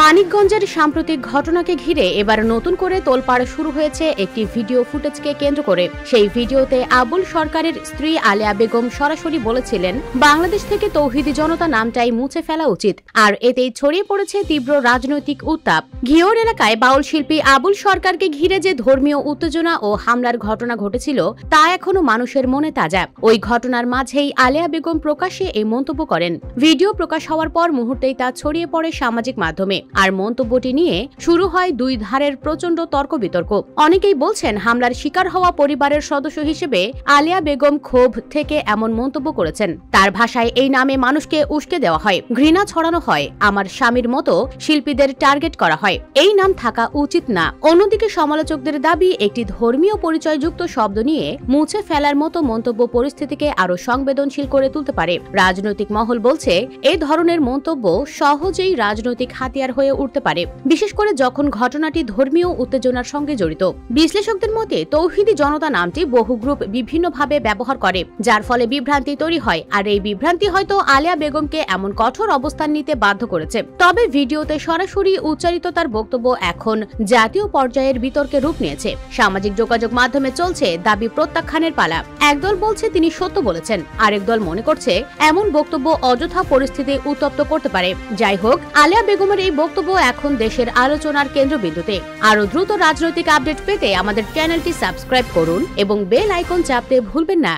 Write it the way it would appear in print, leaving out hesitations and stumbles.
মানিকগঞ্জের সাম্প্রতিক ঘটনাকে ঘিরে এবার নতুন করে তোলপাড় শুরু হয়েছে একটি ভিডিও ফুটেজকে কেন্দ্র করে। সেই ভিডিওতে আবুল সরকারের স্ত্রী আলেয়া বেগম সরাসরি বলেছিলেন, বাংলাদেশ থেকে তৌহিদি জনতা নামটাই মুছে ফেলা উচিত। আর এতেই ছড়িয়ে পড়েছে তীব্র রাজনৈতিক উত্তাপ। ঘিওর এলাকায় বাউল শিল্পী আবুল সরকারকে ঘিরে যে ধর্মীয় উত্তেজনা ও হামলার ঘটনা ঘটেছিল তা এখনো মানুষের মনে তাজা। ওই ঘটনার মাঝেই আলেয়া বেগম প্রকাশ্যে এই মন্তব্য করেন। ভিডিও প্রকাশ হওয়ার পর মুহূর্তেই তা ছড়িয়ে পড়ে সামাজিক মাধ্যমে। আর মন্তব্যটি নিয়ে শুরু হয় দুই ধারের প্রচন্ড তর্ক বিতর্ক। অনেকেই বলছেন, হামলার শিকার হওয়া পরিবারের সদস্য হিসেবে আলেয়া বেগম ক্ষোভ থেকে এমন মন্তব্য করেছেন। তার ভাষায়, এই নামে মানুষকে উস্কে দেওয়া হয়, ঘৃণা ছড়ানো হয়, আমার স্বামীর মতো শিল্পীদের টার্গেট করা হয়, এই নাম থাকা উচিত না। অন্যদিকে সমালোচকদের দাবি, একটি ধর্মীয় পরিচয়যুক্ত শব্দ নিয়ে মুছে ফেলার মতো মন্তব্য পরিস্থিতিকে আরো সংবেদনশীল করে তুলতে পারে। রাজনৈতিক মহল বলছে, এই ধরনের মন্তব্য সহজেই রাজনৈতিক হাতিয়ার হয়ে উঠতে পারে, বিশেষ করে যখন ঘটনাটি ধর্মীয় উত্তেজনার সঙ্গে জড়িত। বিশ্লেষকদের মতে, তৌহিদি জনতা নামটি বহু গ্রুপ বিভিন্নভাবে ব্যবহার করে, যার ফলে বিভ্রান্তি তৈরি হয়। আর এই বিভ্রান্তি হয়তো আলেয়া বেগমকে এমন কঠোর অবস্থান নিতে বাধ্য করেছে। তবে ভিডিওতে সরাসরি উচ্চারিত তার বক্তব্য এখন জাতীয় পর্যায়ের বিতর্কে রূপ নিয়েছে। সামাজিক যোগাযোগ মাধ্যমে চলছে দাবি প্রত্যাখ্যানের পালা। একদল বলছে তিনি সত্য বলেছেন, আরেক দল মনে করছে এমন বক্তব্য অযথা পরিস্থিতি উত্তপ্ত করতে পারে। যাই হোক, আলেয়া বেগমের এই বক্তব্য এখন দেশের আলোচনার কেন্দ্রবিন্দুতে। আরো দ্রুত রাজনৈতিক আপডেট পেতে আমাদের চ্যানেলটি সাবস্ক্রাইব করুন এবং বেল আইকন চাপতে ভুলবেন না।